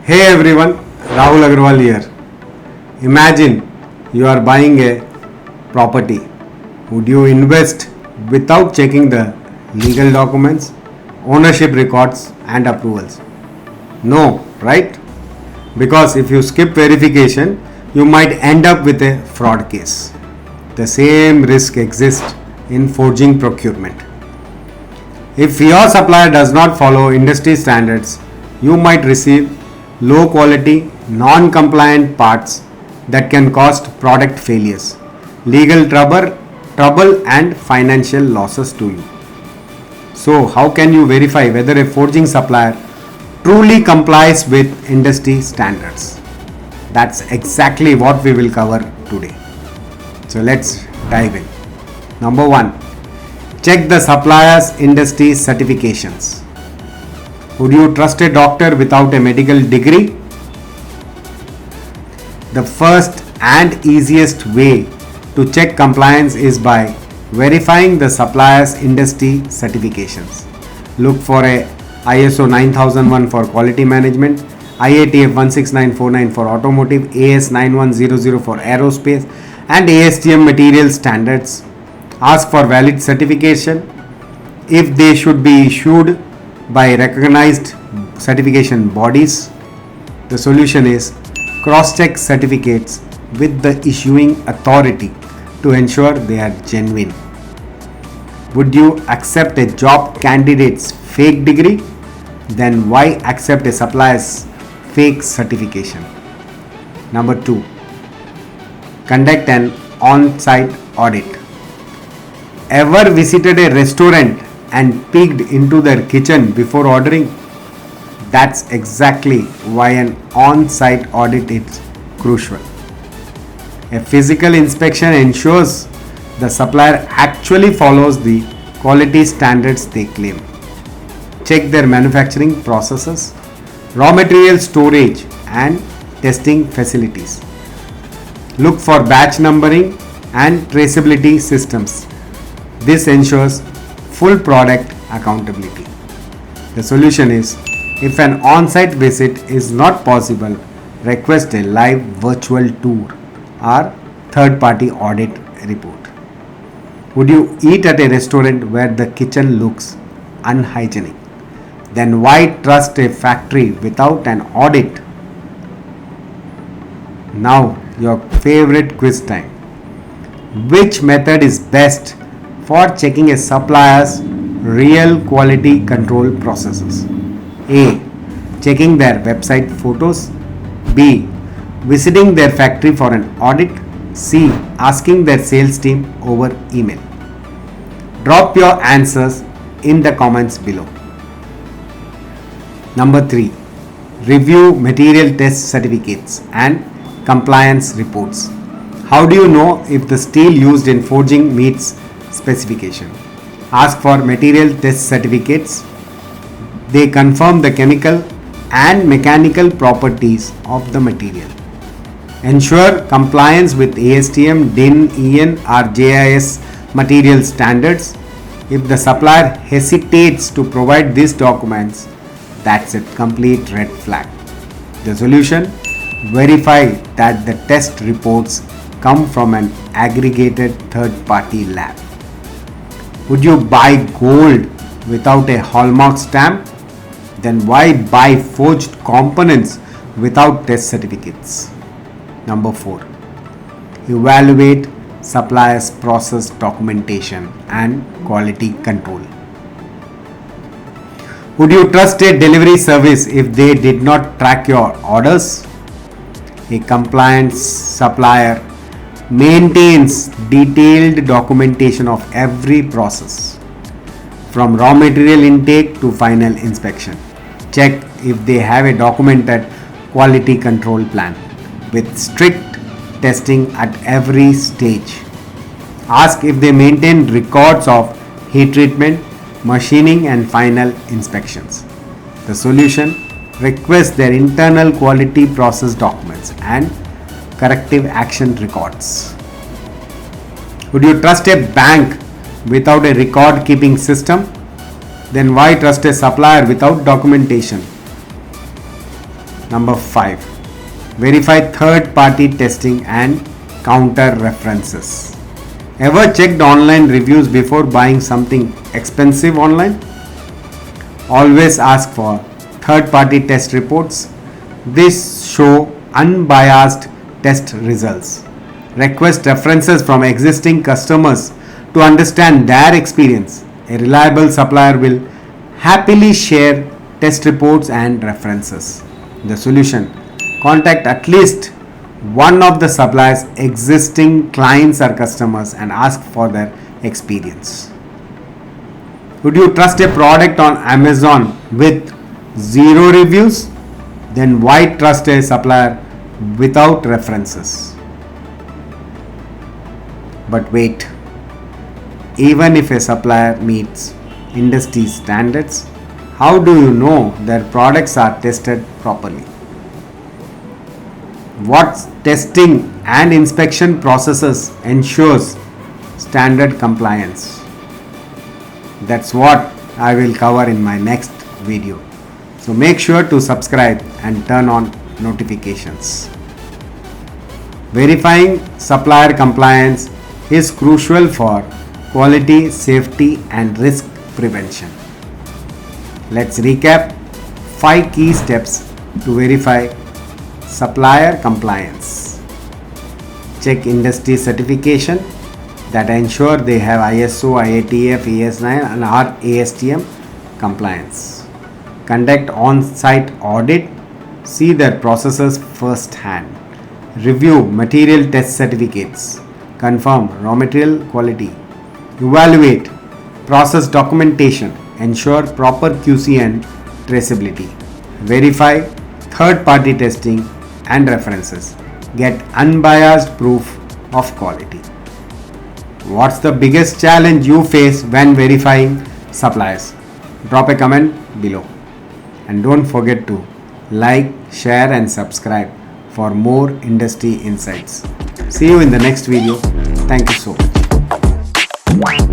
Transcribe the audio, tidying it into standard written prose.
Hey everyone, Rahul Agarwal here. Imagine you are buying a property. Would you invest without checking the legal documents, ownership records, and approvals? No, right? Because if you skip verification, you might end up with a fraud case. The same risk exists in forging procurement. If your supplier does not follow industry standards, you might receive low quality, non compliant parts that can cost product failures, legal trouble, and financial losses to you. So, how can you verify whether a forging supplier truly complies with industry standards? That's exactly what we will cover today. So, let's dive in. Number 1, check the supplier's industry certifications. Would you trust a doctor without a medical degree? The first and easiest way to check compliance is by verifying the supplier's industry certifications. Look for a ISO 9001 for quality management, IATF 16949 for automotive, AS 9100 for aerospace, and ASTM material standards. Ask for valid certification if they should be issued by recognized certification bodies. The solution is cross-check certificates with the issuing authority to ensure they are genuine. Would you accept a job candidate's fake degree? Then why accept a supplier's fake certification? Number 2, conduct an on-site audit. Ever visited a restaurant and peeked into their kitchen before ordering? That's exactly why an on-site audit is crucial. A physical inspection ensures the supplier actually follows the quality standards they claim. Check their manufacturing processes, raw material storage, and testing facilities. Look for batch numbering and traceability systems. This ensures full product accountability. The solution is, if an on-site visit is not possible, request a live virtual tour or third-party audit report. Would you eat at a restaurant where the kitchen looks unhygienic? Then why trust a factory without an audit? Now, your favorite quiz time. Which method is best for checking a supplier's real quality control processes? A. Checking their website photos. B. Visiting their factory for an audit. C. Asking their sales team over email. Drop your answers in the comments below. Number 3. Review material test certificates and compliance reports. How do you know if the steel used in forging meets specification? Ask for material test certificates. They confirm the chemical and mechanical properties of the material. Ensure compliance with ASTM, DIN, EN or JIS material standards. If the supplier hesitates to provide these documents, that's a complete red flag. The solution: verify that the test reports come from an aggregated third-party lab. Would you buy gold without a hallmark stamp? Then why buy forged components without test certificates? Number 4. Evaluate supplier's process documentation and quality control. Would you trust a delivery service if they did not track your orders? A compliant supplier maintains detailed documentation of every process, from raw material intake to final inspection. Check if they have a documented quality control plan with strict testing at every stage. Ask if they maintain records of heat treatment, machining, and final inspections. The solution: request their internal quality process documents and corrective action records. Would you trust a bank without a record keeping system? Then why trust a supplier without documentation? Number 5. Verify third-party testing and counter references. Ever checked online reviews before buying something expensive online? Always ask for third-party test reports. This show unbiased test results. Request references from existing customers to understand their experience. A reliable supplier will happily share test reports and references. The solution: contact at least one of the supplier's existing clients or customers and ask for their experience. Would you trust a product on Amazon with 0 reviews? Then why trust a supplier without references? But wait, even if a supplier meets industry standards, how do you know their products are tested properly? What testing and inspection processes ensures standard compliance? That's what I will cover in my next video. So make sure to subscribe and turn on notifications. Verifying supplier compliance is crucial for quality, safety and risk prevention. Let's recap 5 key steps to verify supplier compliance. Check industry certification that ensure they have ISO, IATF, AS9 and or ASTM compliance. Conduct on-site audit. See their processes firsthand. Review material test certificates. Confirm raw material quality. Evaluate process documentation. Ensure proper QC and traceability. Verify third-party testing and references. Get unbiased proof of quality. What's the biggest challenge you face when verifying suppliers? Drop a comment below. And don't forget to like, share and subscribe for more industry insights. See you in the next video. Thank you so much.